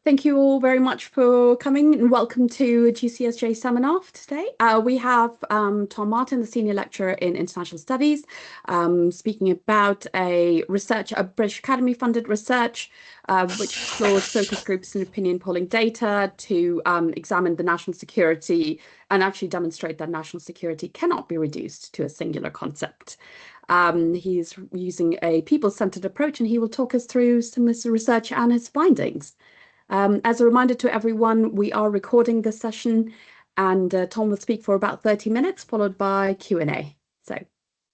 Thank you all very much for coming and welcome to GCSJ seminar today. We have Tom Martin, the Senior Lecturer in International Studies, speaking about a British Academy funded research, which explores focus groups and opinion polling data to examine the national security and actually demonstrate that national security cannot be reduced to a singular concept. He's using a people-centered approach, and he will talk us through some of his research and his findings. As a reminder to everyone, we are recording this session, and Tom will speak for about 30 minutes, followed by Q&A. So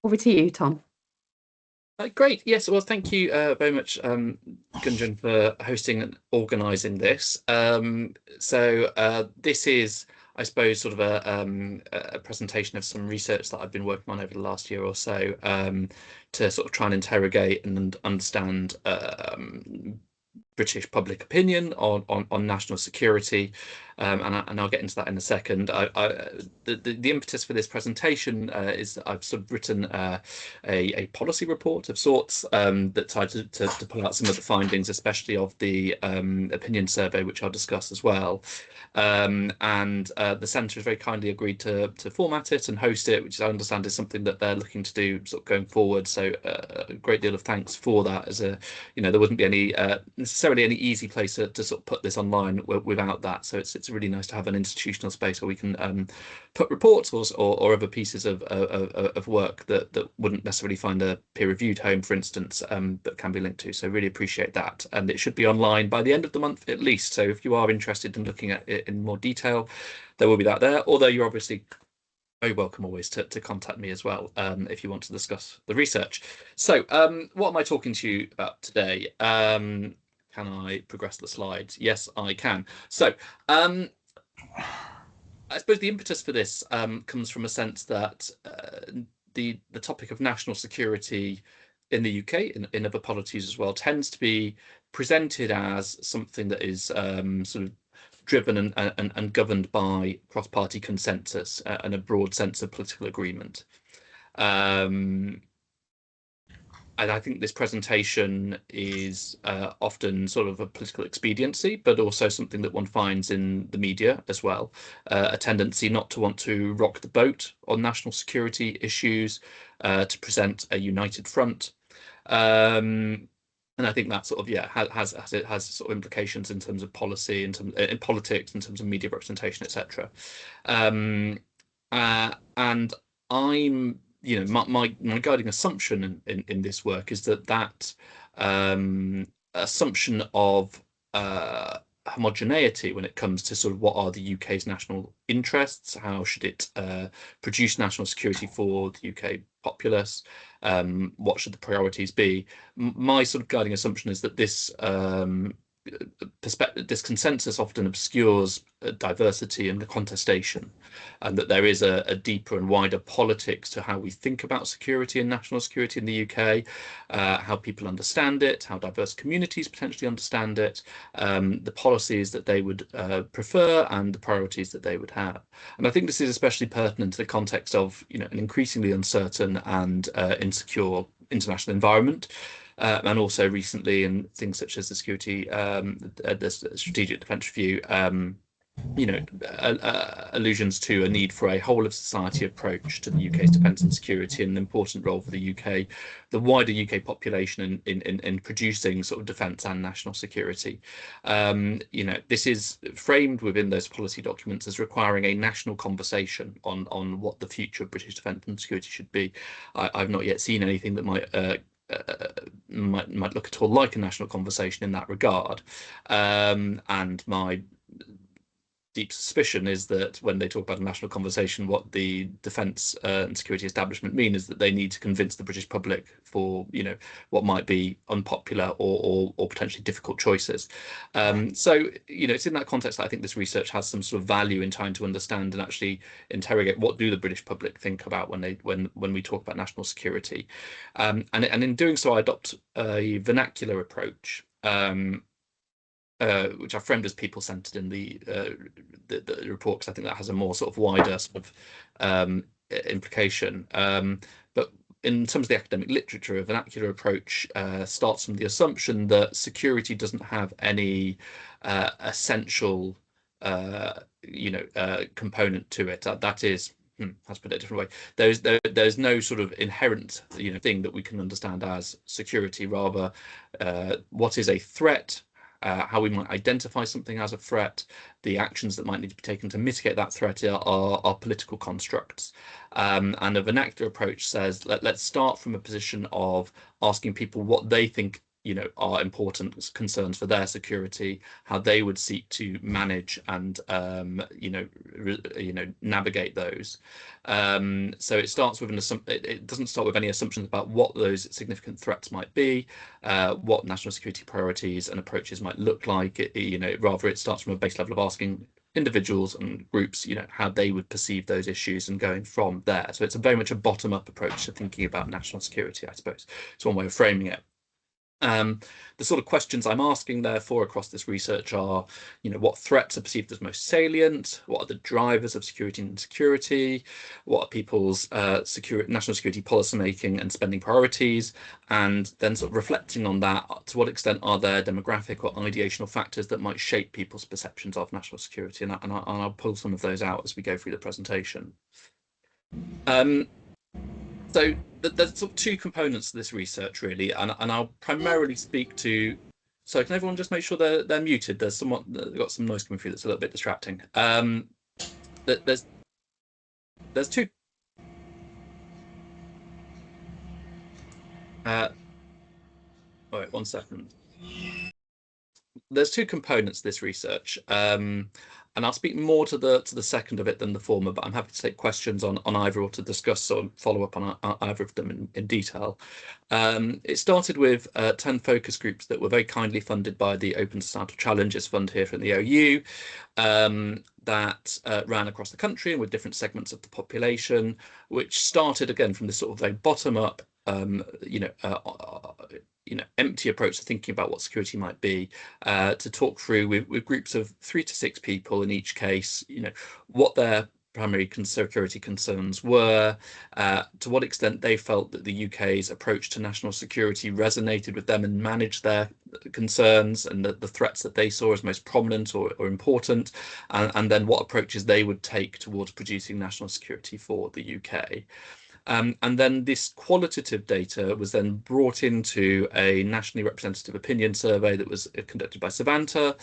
over to you, Tom. Great. Yes. Well, thank you very much, Gunjan, for hosting and organising this. This is, I suppose, sort of a presentation of some research that I've been working on over the last year or so to sort of try and interrogate and understand British public opinion on national security, and I'll get into that in a second. The impetus for this presentation is that I've sort of written a policy report of sorts that tried to pull out some of the findings, especially of the opinion survey, which I'll discuss as well. The centre has very kindly agreed to format it and host it, which I understand is something that they're looking to do sort of going forward. So a great deal of thanks for that. As there wouldn't be any necessarily any easy place to sort of put this online without that. So it's really nice to have an institutional space where we can put reports or other pieces of work that wouldn't necessarily find a peer-reviewed home, for instance, but can be linked to. So really appreciate that. And it should be online by the end of the month at least. So if you are interested in looking at it in more detail, there will be that there. Although you're obviously very welcome always to contact me as well if you want to discuss the research. So what am I talking to you about today? Can I progress the slides? Yes, I can. So I suppose the impetus for this comes from a sense that the topic of national security in the UK, in other polities as well, tends to be presented as something that is sort of driven and governed by cross-party consensus and a broad sense of political agreement. And I think this presentation is often sort of a political expediency, but also something that one finds in the media as well, a tendency not to want to rock the boat on national security issues, to present a united front. And I think that sort of has sort of implications in terms of policy, in politics, in terms of media representation, etc. And I'm my guiding assumption in this work is that assumption of homogeneity when it comes to sort of what are the UK's national interests, how should it produce national security for the UK populace, what should the priorities be. My sort of guiding assumption is that this this consensus often obscures diversity and contestation, and that there is a deeper and wider politics to how we think about security and national security in the UK, how people understand it, how diverse communities potentially understand it, the policies that they would prefer, and the priorities that they would have. And I think this is especially pertinent to the context of an increasingly uncertain and insecure international environment. And also recently in things such as the Strategic Defence Review, allusions to a need for a whole of society approach to the UK's defence and security, and an important role for the wider UK population in producing sort of defence and national security. This is framed within those policy documents as requiring a national conversation on what the future of British defence and security should be. I've not yet seen anything that might look at all like a national conversation in that regard, and my deep suspicion is that when they talk about a national conversation, what the defence and security establishment mean is that they need to convince the British public for what might be unpopular or potentially difficult choices. So it's in that context that I think this research has some sort of value in trying to understand and actually interrogate what do the British public think about when we talk about national security, and in doing so I adopt a vernacular approach, which I framed as people-centered in the report, because I think that has a more sort of wider sort of implication. But in terms of the academic literature, a vernacular approach starts from the assumption that security doesn't have any essential component to it. That is, let's put it a different way. There's no sort of inherent thing that we can understand as security. Rather, what is a threat, how we might identify something as a threat, the actions that might need to be taken to mitigate that threat are political constructs. And a vernacular approach says, let's start from a position of asking people what they think are important concerns for their security, how they would seek to manage and navigate those. So it starts with it doesn't start with any assumptions about what those significant threats might be, what national security priorities and approaches might look like. Rather it starts from a base level of asking individuals and groups, how they would perceive those issues and going from there. So it's very much a bottom-up approach to thinking about national security, I suppose. It's one way of framing it. The sort of questions I'm asking, therefore, across this research are, what threats are perceived as most salient? What are the drivers of security and insecurity? What are people's national security policymaking and spending priorities? And then sort of reflecting on that, to what extent are there demographic or ideational factors that might shape people's perceptions of national security? And I'll pull some of those out as we go through the presentation. So there's sort of two components to this research, really, and I'll primarily speak to. So can everyone just make sure they're muted? They've got some noise coming through that's a little bit distracting. There's two. Wait, 1 second. There's two components to this research. And I'll speak more to the second of it than the former, but I'm happy to take questions on either or to discuss or follow up on either of them in detail. It started with 10 focus groups that were very kindly funded by the Open Societal Challenges Fund here from the OU, that ran across the country and with different segments of the population, which started again from this sort of very bottom up, empty approach to thinking about what security might be, to talk through with groups of 3 to 6 people in each case, what their primary security concerns were, to what extent they felt that the UK's approach to national security resonated with them and managed their concerns and the threats that they saw as most prominent or important, and then what approaches they would take towards producing national security for the UK. And then this qualitative data was then brought into a nationally representative opinion survey that was conducted by Savanta,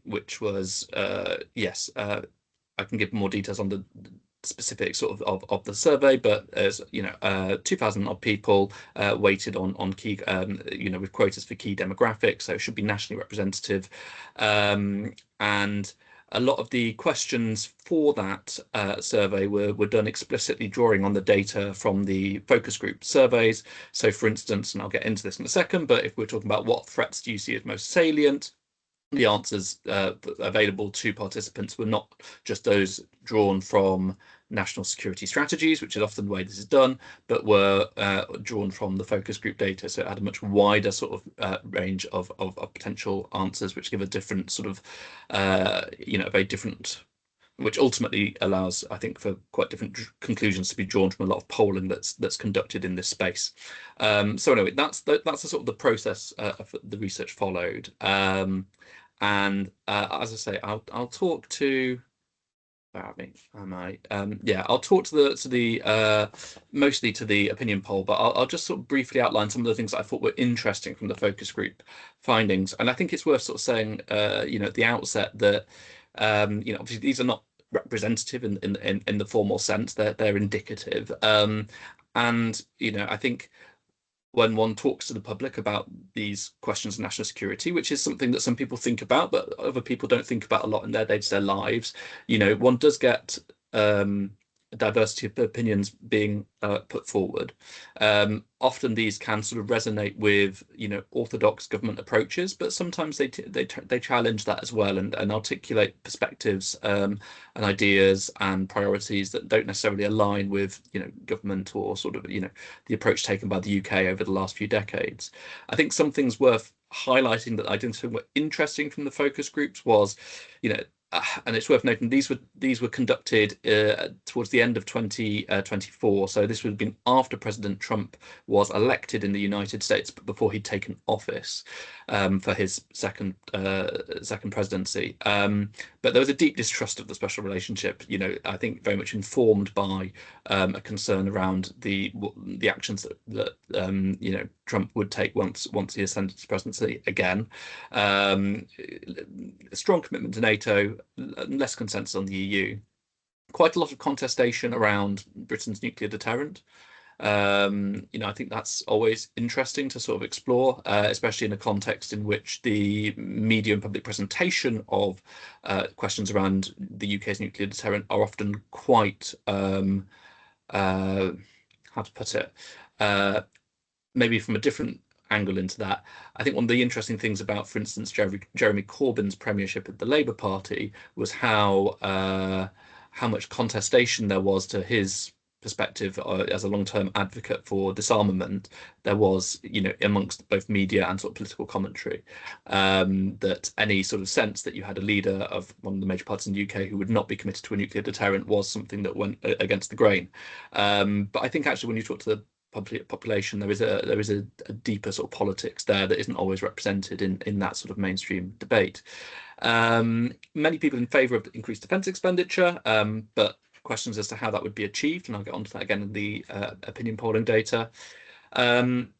which was, I can give more details on the specifics of the survey, but as 2,000 odd people weighted on key, with quotas for key demographics, so it should be nationally representative. And a lot of the questions for that survey were done explicitly drawing on the data from the focus group surveys. So for instance, and I'll get into this in a second, but if we're talking about what threats do you see as most salient, the answers available to participants were not just those drawn from national security strategies, which is often the way this is done, but were drawn from the focus group data. So it had a much wider sort of range of potential answers, which give a different sort of, very different, which ultimately allows, I think, for quite different conclusions to be drawn from a lot of polling that's conducted in this space. So anyway, that's the sort of the process the research followed. And as I say, I'll talk to. I'll talk to the mostly to the opinion poll, but I'll just sort of briefly outline some of the things that I thought were interesting from the focus group findings. And I think it's worth sort of saying, at the outset that, obviously these are not representative in the formal sense; they're indicative. And I think when one talks to the public about these questions of national security, which is something that some people think about, but other people don't think about a lot in their day-to-day lives, one does get a diversity of opinions being put forward. Often these can sort of resonate with orthodox government approaches, but sometimes they challenge that as well and articulate perspectives and ideas and priorities that don't necessarily align with government or sort of the approach taken by the UK over the last few decades. I think some things worth highlighting that I didn't think were interesting from the focus groups was and it's worth noting these were conducted towards the end of 2024. So this would have been after President Trump was elected in the United States, but before he'd taken office for his second presidency. But there was a deep distrust of the special relationship. I think very much informed by a concern around the actions that Trump would take once he ascended to presidency again. A strong commitment to NATO, less consensus on the EU. Quite a lot of contestation around Britain's nuclear deterrent. I think that's always interesting to sort of explore, especially in a context in which the media and public presentation of questions around the UK's nuclear deterrent are often quite, how to put it, maybe from a different angle into that. I think one of the interesting things about, for instance, Jeremy Corbyn's premiership at the Labour Party was how much contestation there was to his perspective as a long-term advocate for disarmament. There was, amongst both media and sort of political commentary, that any sort of sense that you had a leader of one of the major parties in the UK who would not be committed to a nuclear deterrent was something that went against the grain. But I think actually when you talk to the population, there is a deeper sort of politics there that isn't always represented in that sort of mainstream debate. Many people in favour of increased defence expenditure, but questions as to how that would be achieved, and I'll get onto that again in the opinion polling data. From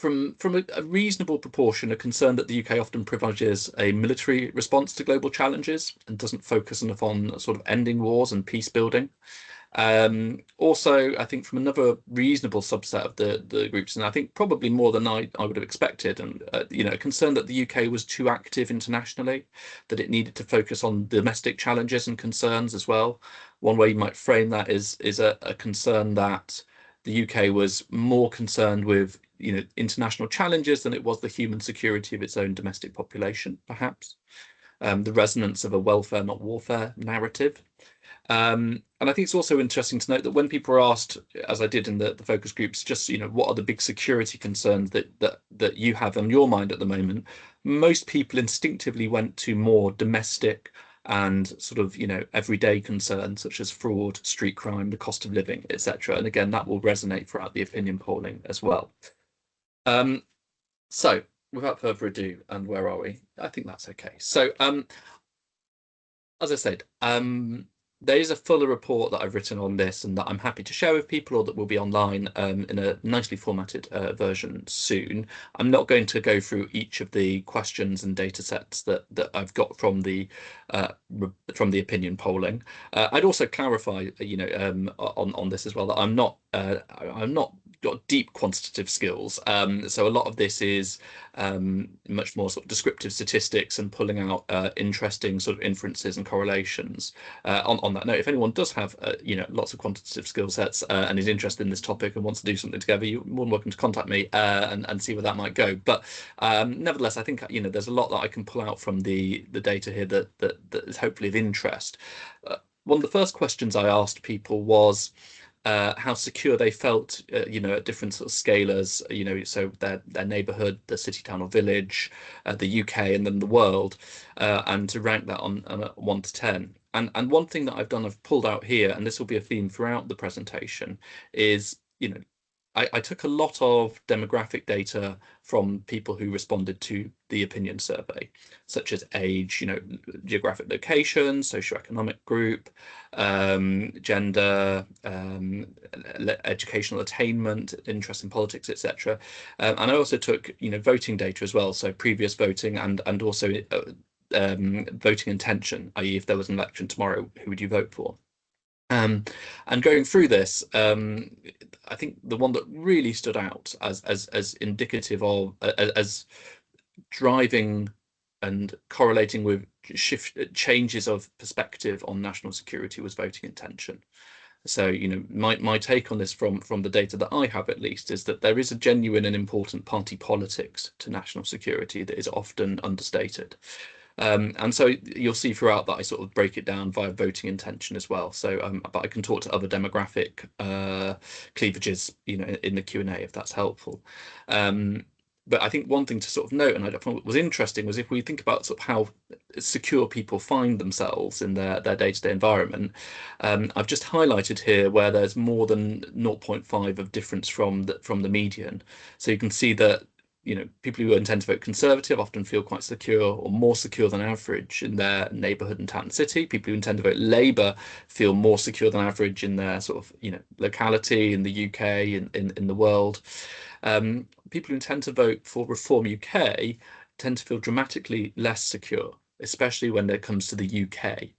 a reasonable proportion, a concern that the UK often privileges a military response to global challenges and doesn't focus enough on sort of ending wars and peace building. Also, I think from another reasonable subset of the groups, and I think probably more than I would have expected, and a concern that the UK was too active internationally, that it needed to focus on domestic challenges and concerns as well. One way you might frame that is a concern that the UK was more concerned with international challenges than it was the human security of its own domestic population, perhaps. The resonance of a welfare, not warfare narrative. And I think it's also interesting to note that when people are asked, as I did in the focus groups, just what are the big security concerns that you have on your mind at the moment, most people instinctively went to more domestic and sort of everyday concerns such as fraud, street crime, the cost of living, etc. And again, that will resonate throughout the opinion polling as well. So without further ado, and where are we? I think that's okay. So as I said, there is a fuller report that I've written on this and that I'm happy to share with people, or that will be online in a nicely formatted version soon. I'm not going to go through each of the questions and data sets that I've got from the opinion polling. I'd also clarify, on this as well, that I'm not got deep quantitative skills. So a lot of this is much more sort of descriptive statistics and pulling out interesting sort of inferences and correlations. On that note, if anyone does have lots of quantitative skill sets and is interested in this topic and wants to do something together, you're more than welcome to contact me and see where that might go. But nevertheless, I think there's a lot that I can pull out from the data here that is hopefully of interest. One of the first questions I asked people was how secure they felt, at different sort of scalars, so their neighborhood, the city, town, or village, the UK, and then the world, and to rank that on a 1 to 10. And one thing that I've done, I've pulled out here, and this will be a theme throughout the presentation, is I took a lot of demographic data from people who responded to the opinion survey, such as age, geographic location, socioeconomic group, gender, educational attainment, interest in politics, etc. And I also took, voting data as well, so previous voting and also voting intention, i.e., if there was an election tomorrow, who would you vote for? And going through this, I think the one that really stood out as indicative of as driving and correlating with changes of perspective on national security was voting intention. So, my take on this from the data that I have, at least, is that there is a genuine and important party politics to national security that is often understated. And so you'll see throughout that I sort of break it down via voting intention as well. So, but I can talk to other demographic cleavages, in the Q&A if that's helpful. But I think one thing to sort of note, and I thought was interesting, was if we think about sort of how secure people find themselves in their day-to-day environment. I've just highlighted here where there's more than 0.5 of difference from the median. So you can see that people who intend to vote Conservative often feel quite secure or more secure than average in their neighbourhood and town and city. People who intend to vote Labour feel more secure than average in their sort of locality in the UK and in the world. People who tend to vote for Reform UK tend to feel dramatically less secure, especially when it comes to the UK,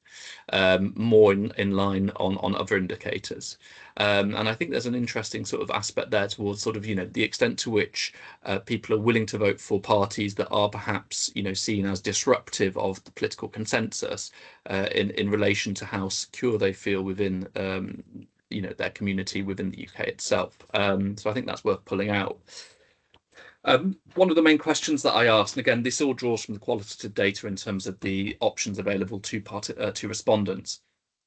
more in line on other indicators. And I think there's an interesting sort of aspect there towards sort of, the extent to which people are willing to vote for parties that are perhaps, seen as disruptive of the political consensus in relation to how secure they feel within their community within the UK itself. So I think that's worth pulling out. One of the main questions that I asked, and again, this all draws from the qualitative data in terms of the options available to respondents,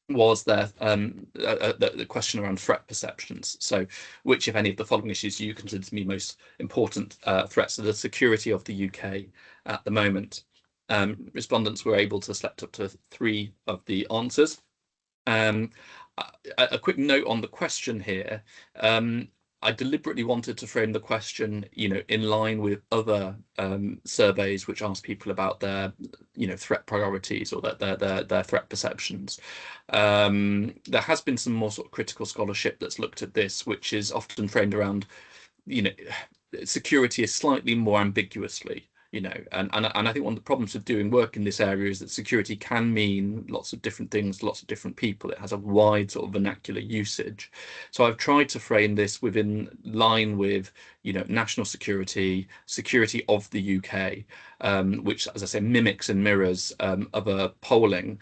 was the question around threat perceptions. So, which, if any, of the following issues you consider to be most important threats to the security of the UK at the moment? Respondents were able to select up to 3 of the answers. A quick note on the question here. I deliberately wanted to frame the question, in line with other surveys which ask people about their, threat priorities or their threat perceptions. There has been some more sort of critical scholarship that's looked at this, which is often framed around, security is slightly more ambiguously. And I think one of the problems of doing work in this area is that security can mean lots of different things to lots of different people. It has a wide sort of vernacular usage. So I've tried to frame this within line with, national security, security of the UK, which, as I say, mimics and mirrors other polling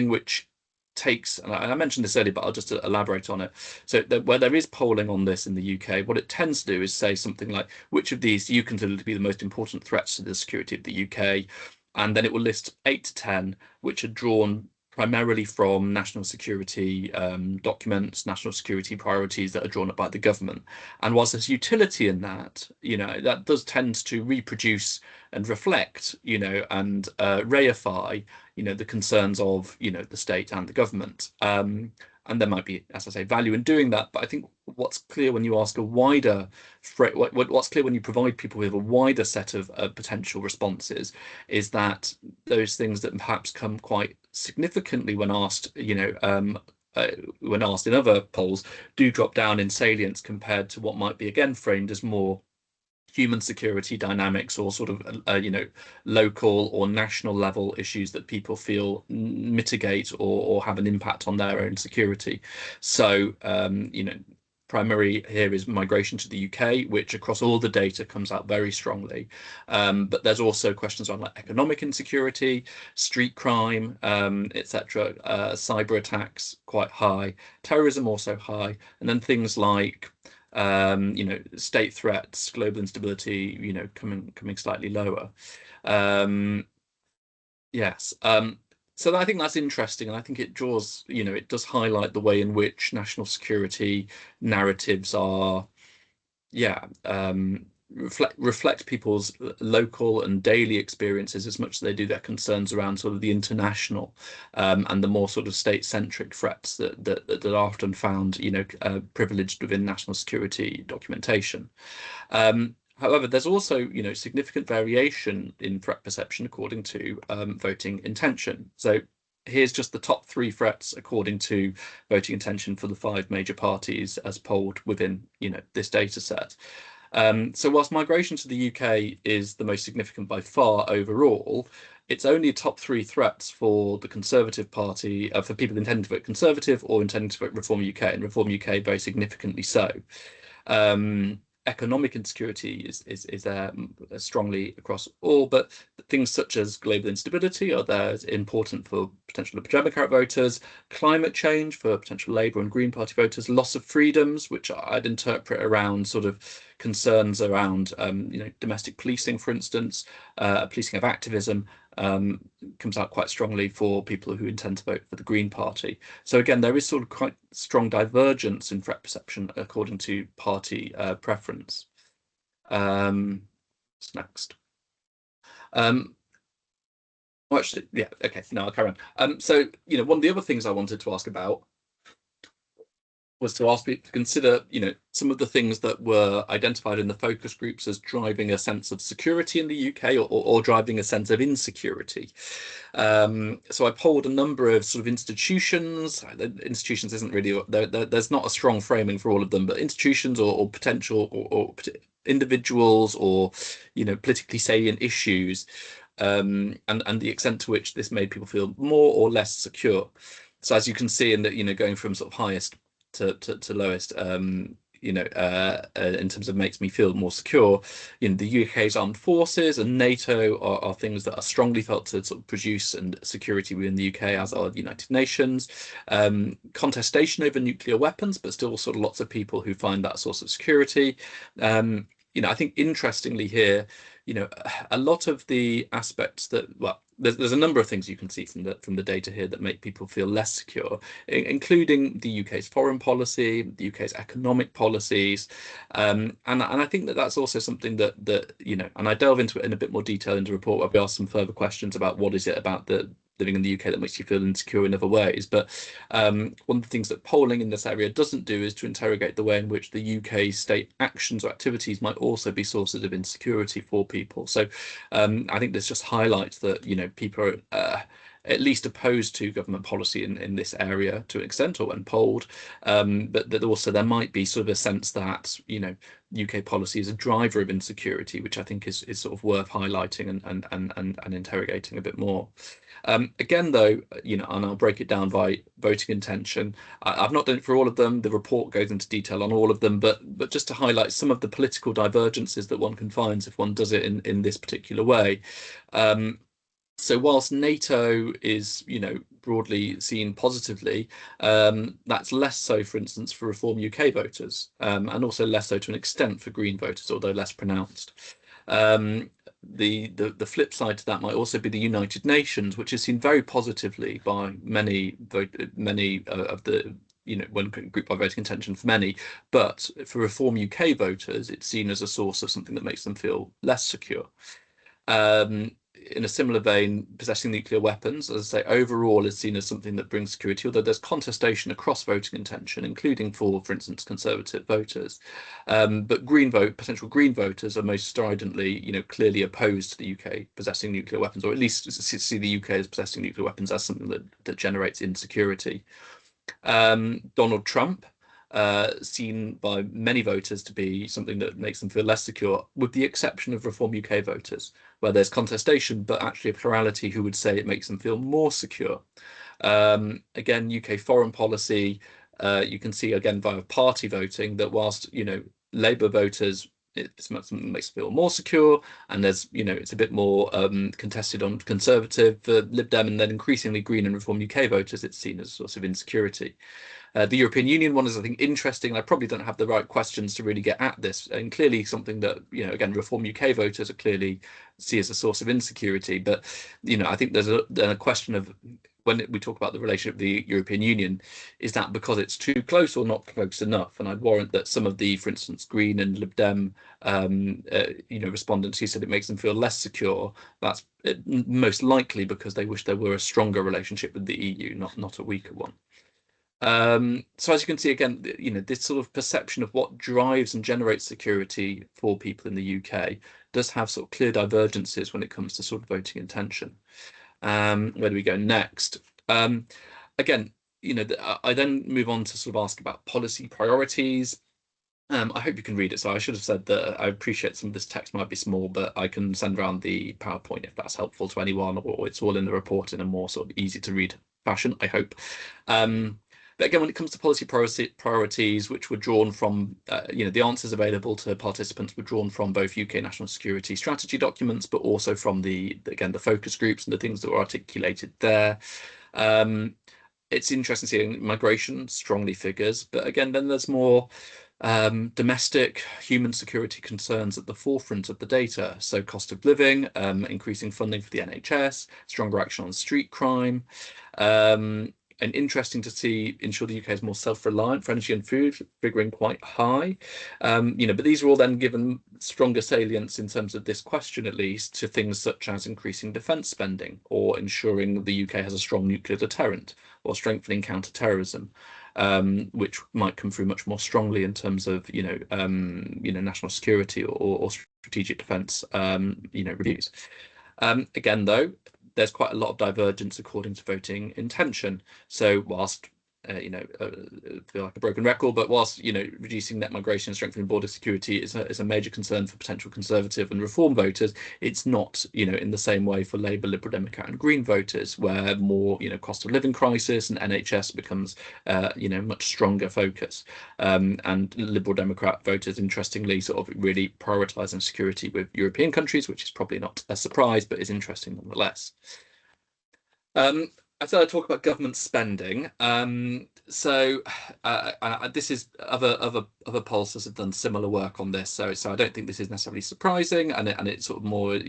which takes, and I mentioned this earlier, but I'll just elaborate on it. So where there is polling on this in the UK, what it tends to do is say something like, which of these do you consider to be the most important threats to the security of the UK? And then it will list 8 to 10, which are drawn primarily from national security documents, national security priorities that are drawn up by the government. And whilst there's utility in that, that does tend to reproduce and reflect, and reify, the concerns of, the state and the government. And there might be, as I say, value in doing that. But I think what's clear when you ask a wider, what's clear when you provide people with a wider set of potential responses is that those things that perhaps come quite significantly when asked, when asked in other polls, do drop down in salience compared to what might be again framed as more human security dynamics or sort of local or national level issues that people feel mitigate or have an impact on their own security. So primary here is migration to the UK, which across all the data comes out very strongly. But there's also questions on like economic insecurity, street crime, etc. Cyber attacks quite high, terrorism also high, and then things like state threats, global instability, coming slightly lower. Yes. So I think that's interesting, and I think it draws, it does highlight the way in which national security narratives are, reflect people's local and daily experiences as much as they do their concerns around sort of the international and the more sort of state-centric threats that are often found, privileged within national security documentation. However, there's also, significant variation in threat perception according to voting intention. So here's just the top 3 threats according to voting intention for the 5 major parties as polled within, this data set. So whilst migration to the UK is the most significant by far overall, it's only top 3 threats for the Conservative Party, for people intending to vote Conservative or intending to vote Reform UK, and Reform UK very significantly so. Economic insecurity is there strongly across all, but things such as global instability are there important for potential Democrat voters, climate change for potential Labour and Green Party voters, loss of freedoms, which I'd interpret around sort of concerns around domestic policing, for instance, policing of activism, comes out quite strongly for people who intend to vote for the Green Party. So again, there is sort of quite strong divergence in threat perception according to party preference. What's next? Well, actually, yeah, okay, no, I'll carry on. So, one of the other things I wanted to ask about was to ask people to consider, some of the things that were identified in the focus groups as driving a sense of security in the UK, or driving a sense of insecurity. So I polled a number of sort of institutions. Institutions isn't really, there's not a strong framing for all of them, but institutions or potential or individuals, or politically salient issues, and the extent to which this made people feel more or less secure. So as you can see, in that, going from sort of highest to lowest, in terms of makes me feel more secure, the UK's armed forces and NATO are things that are strongly felt to sort of produce and security within the UK, as are the United Nations. Contestation over nuclear weapons, but still sort of lots of people who find that source of security. I think interestingly here, a lot of the aspects that, well, there's a number of things you can see from the data here that make people feel less secure, including the UK's foreign policy, the UK's economic policies, and I think that's also something that and I delve into it in a bit more detail in the report, where we ask some further questions about what is it about the living in the UK that makes you feel insecure in other ways. But one of the things that polling in this area doesn't do is to interrogate the way in which the UK state actions or activities might also be sources of insecurity for people. So I think this just highlights that people are at least opposed to government policy in this area to an extent, or when polled, but that also there might be sort of a sense that UK policy is a driver of insecurity, which I think is sort of worth highlighting and interrogating a bit more. Again, though, and I'll break it down by voting intention. I've not done it for all of them. The report goes into detail on all of them, but just to highlight some of the political divergences that one can find if one does it in this particular way. So whilst NATO is, broadly seen positively, that's less so, for instance, for Reform UK voters, and also less so to an extent for Green voters, although less pronounced. The flip side to that might also be the United Nations, which is seen very positively by many of the one group by voting intention for many, but for Reform UK voters, it's seen as a source of something that makes them feel less secure. In a similar vein, possessing nuclear weapons, as I say, overall is seen as something that brings security, although there's contestation across voting intention, including for instance, Conservative voters. But potential Green voters are most stridently, clearly opposed to the UK possessing nuclear weapons, or at least see the UK as possessing nuclear weapons as something that generates insecurity. Donald Trump, seen by many voters to be something that makes them feel less secure, with the exception of Reform UK voters, where there's contestation, but actually a plurality who would say it makes them feel more secure. Again, UK foreign policy, you can see again via party voting that whilst Labour voters, it's something that makes them feel more secure, and there's it's a bit more contested on Conservative, Lib Dem, and then increasingly Green and Reform UK voters, it's seen as a source of insecurity. The European Union one is, I think, interesting. I probably don't have the right questions to really get at this, and clearly something that again, Reform UK voters are clearly see as a source of insecurity. But I think there's a question of, when we talk about the relationship of the European Union, is that because it's too close or not close enough? And I'd warrant that some of the, for instance, Green and Lib Dem, respondents who said it makes them feel less secure, that's most likely because they wish there were a stronger relationship with the EU, not a weaker one. So as you can see, again, this sort of perception of what drives and generates security for people in the UK does have sort of clear divergences when it comes to sort of voting intention. Where do we go next? Again, I then move on to sort of ask about policy priorities. I hope you can read it. So I should have said that I appreciate some of this text might be small, but I can send around the PowerPoint if that's helpful to anyone, or it's all in the report in a more sort of easy to read fashion, I hope. But again, when it comes to policy priorities, which were drawn from, the answers available to participants were drawn from both UK national security strategy documents, but also from the focus groups and the things that were articulated there. It's interesting seeing migration strongly figures, but again, then there's more domestic human security concerns at the forefront of the data. So cost of living, increasing funding for the NHS, stronger action on street crime, and interesting to see ensure the UK is more self-reliant for energy and food, figuring quite high. But these are all then given stronger salience in terms of this question, at least, to things such as increasing defence spending or ensuring the UK has a strong nuclear deterrent or strengthening counter-terrorism, which might come through much more strongly in terms of national security or strategic defence reviews. Again, though, there's quite a lot of divergence according to voting intention. So whilst feel like a broken record, but whilst reducing net migration and strengthening border security is a major concern for potential Conservative and Reform voters, it's not in the same way for Labour, Liberal Democrat and Green voters, where more cost of living crisis and NHS becomes much stronger focus. And Liberal Democrat voters, interestingly, sort of really prioritising security with European countries, which is probably not a surprise, but is interesting nonetheless. I thought I'd talk about government spending. This is other pollsters have done similar work on this, so I don't think this is necessarily surprising, and it sort of more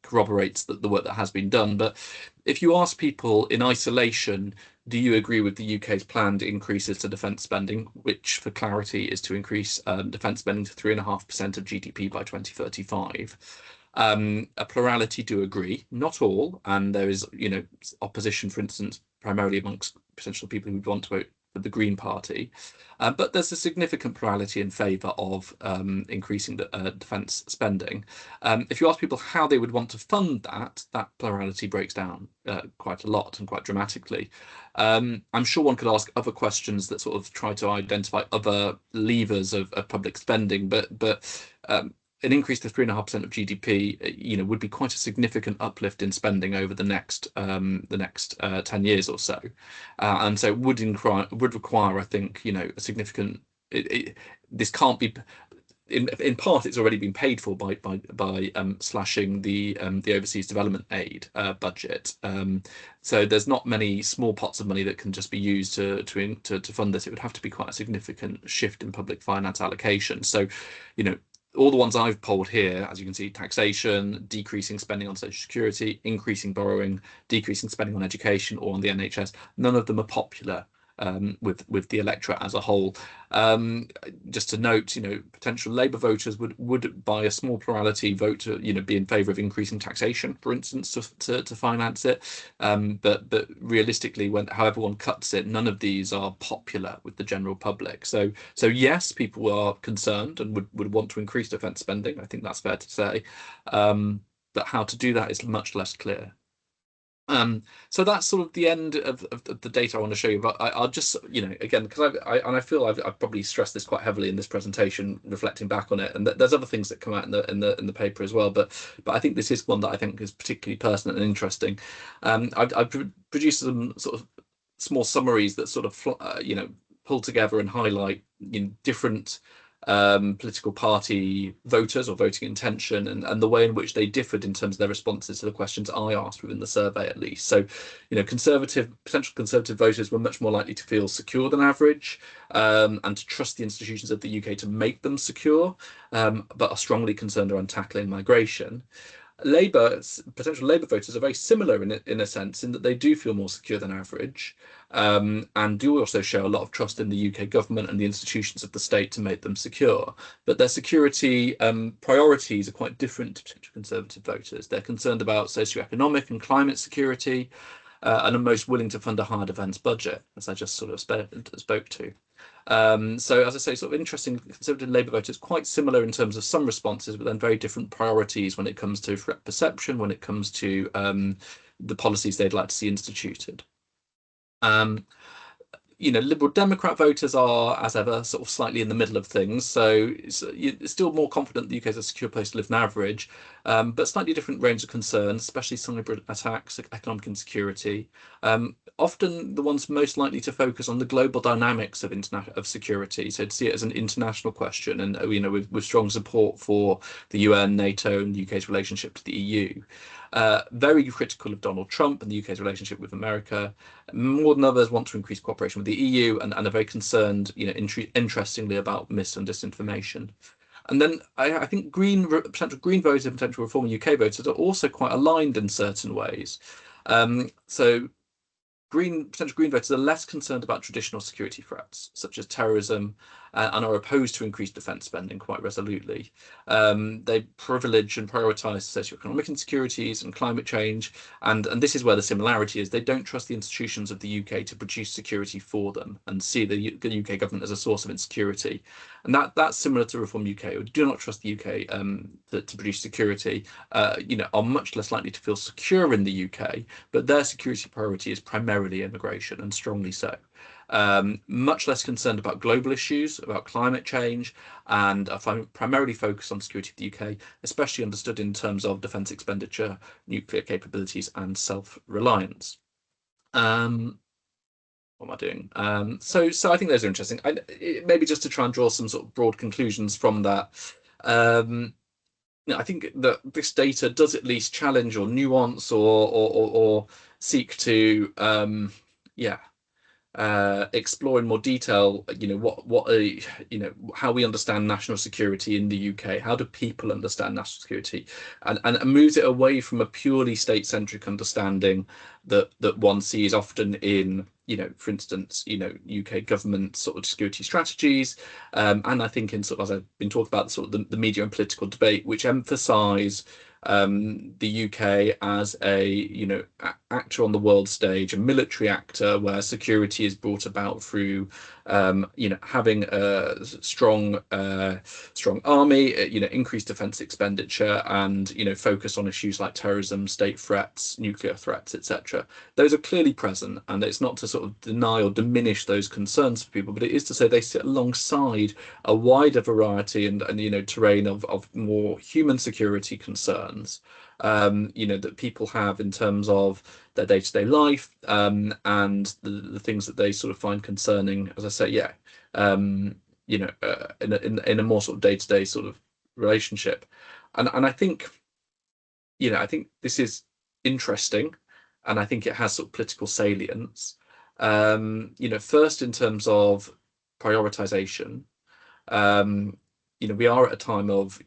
corroborates the work that has been done. But if you ask people in isolation, do you agree with the UK's planned increases to defence spending, which, for clarity, is to increase defence spending to 3.5% of GDP by 2035? A plurality do agree, not all, and there is opposition, for instance, primarily amongst potential people who would want to vote for the Green Party, but there's a significant plurality in favour of increasing the defence spending. If you ask people how they would want to fund that plurality breaks down quite a lot and quite dramatically. I'm sure one could ask other questions that sort of try to identify other levers of public spending, but an increase to 3.5% of GDP, would be quite a significant uplift in spending over the next 10 years or so, and so it would require, I think, a significant. This can't be. In part, it's already been paid for by slashing the overseas development aid budget. So there's not many small pots of money that can just be used to fund this. It would have to be quite a significant shift in public finance allocation. So, all the ones I've polled here, as you can see, taxation, decreasing spending on social security, increasing borrowing, decreasing spending on education or on the NHS, none of them are popular with the electorate as a whole. Just to note, potential Labour voters would by a small plurality vote to be in favour of increasing taxation, for instance, to finance it. But realistically, however one cuts it, none of these are popular with the general public. So yes, people are concerned and would want to increase defence spending. I think that's fair to say. But how to do that is much less clear. So that's sort of the end of the data I want to show you, but I'll just, again, because I feel I've probably stressed this quite heavily in this presentation, reflecting back on it, and there's other things that come out in the paper as well, but I think this is one that I think is particularly personal and interesting. I've produced some sort of small summaries that sort of pull together and highlight different political party voters or voting intention and the way in which they differed in terms of their responses to the questions I asked within the survey, at least. So, potential conservative voters were much more likely to feel secure than average and to trust the institutions of the UK to make them secure, but are strongly concerned around tackling migration. Potential Labour voters are very similar in a sense, in that they do feel more secure than average, and do also show a lot of trust in the UK government and the institutions of the state to make them secure. But their security priorities are quite different to potential Conservative voters. They're concerned about socioeconomic and climate security, and are most willing to fund a higher defence budget, as I just sort of spoke to. So, as I say, sort of interesting, Conservative and Labour voters quite similar in terms of some responses, but then very different priorities when it comes to threat perception, when it comes to the policies they'd like to see instituted. Liberal Democrat voters are, as ever, sort of slightly in the middle of things. So you're still more confident the UK is a secure place to live than average, but slightly different range of concerns, especially cyber attacks, economic insecurity. Often the ones most likely to focus on the global dynamics of security, so to see it as an international question, and with strong support for the UN, NATO, and the UK's relationship to the EU. Very critical of Donald Trump and the UK's relationship with America. More than others want to increase cooperation with the EU and are very concerned, interestingly, about mis and disinformation. And then I think potential Green voters and potential Reform UK voters are also quite aligned in certain ways. So potential green voters are less concerned about traditional security threats, such as terrorism, and are opposed to increased defence spending quite resolutely. They privilege and prioritise socioeconomic insecurities and climate change, and this is where the similarity is. They don't trust the institutions of the UK to produce security for them and see the UK government as a source of insecurity. And that's similar to Reform UK, who do not trust the UK to produce security, are much less likely to feel secure in the UK, but their security priority is primarily immigration, and strongly so. Much less concerned about global issues, about climate change, and are primarily focused on security of the UK, especially understood in terms of defence expenditure, nuclear capabilities, and self-reliance. What am I doing? So I think those are interesting. Maybe just to try and draw some sort of broad conclusions from that. I think that this data does at least challenge or nuance or seek to explore in more detail, how we understand national security in the UK. How do people understand national security, and moves it away from a purely state-centric understanding that one sees often in, for instance, UK government sort of security strategies, and I think in sort of, as I've been talking about, sort of the media and political debate, which emphasise the UK as a actor on the world stage, a military actor, where security is brought about through having a strong army, increased defence expenditure, and focus on issues like terrorism, state threats, nuclear threats, etc. Those are clearly present, and it's not to sort of deny or diminish those concerns for people, but it is to say they sit alongside a wider variety and terrain of more human security concerns, that people have in terms of their day-to-day life, and the things that they sort of find concerning, as I say, in a more sort of day-to-day sort of relationship. And I think, I think this is interesting, and I think it has sort of political salience. First in terms of prioritization, we are at a time of,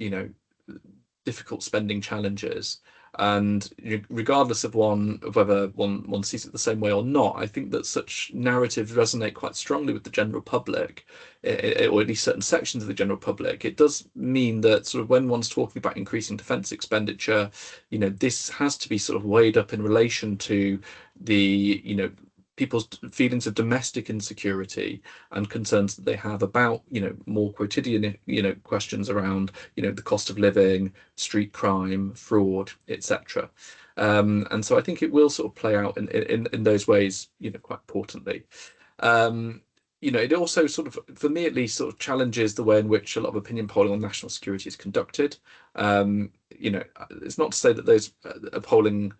difficult spending challenges, and regardless of whether one sees it the same way or not, I think that such narratives resonate quite strongly with the general public, or at least certain sections of the general public. It does mean that sort of when one's talking about increasing defence expenditure, this has to be sort of weighed up in relation to the people's feelings of domestic insecurity and concerns that they have about more quotidian questions around the cost of living, street crime, fraud, etc. And so I think it will sort of play out in those ways quite importantly. It also sort of, for me at least, sort of challenges the way in which a lot of opinion polling on national security is conducted. It's not to say that those polling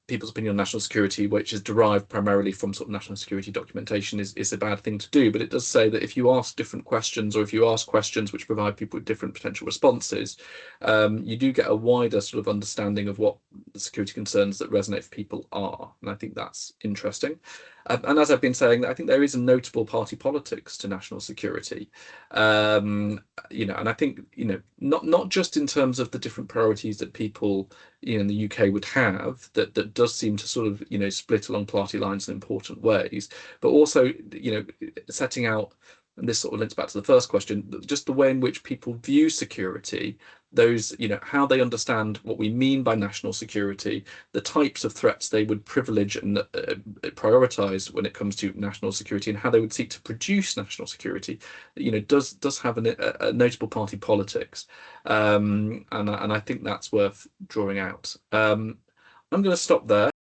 people's opinion on national security, which is derived primarily from sort of national security documentation, is a bad thing to do. But it does say that if you ask different questions, or if you ask questions which provide people with different potential responses, you do get a wider sort of understanding of what the security concerns that resonate for people are. And I think that's interesting. And as I've been saying, I think there is a notable party politics to national security. And I think, not just in terms of the different priorities that people in the UK would have, that does seem to sort of split along party lines in important ways, but also setting out, and this sort of links back to the first question, just the way in which people view security, those how they understand what we mean by national security, the types of threats they would privilege and prioritize when it comes to national security, and how they would seek to produce national security, does have a notable party politics, and I think that's worth drawing out. I'm going to stop there.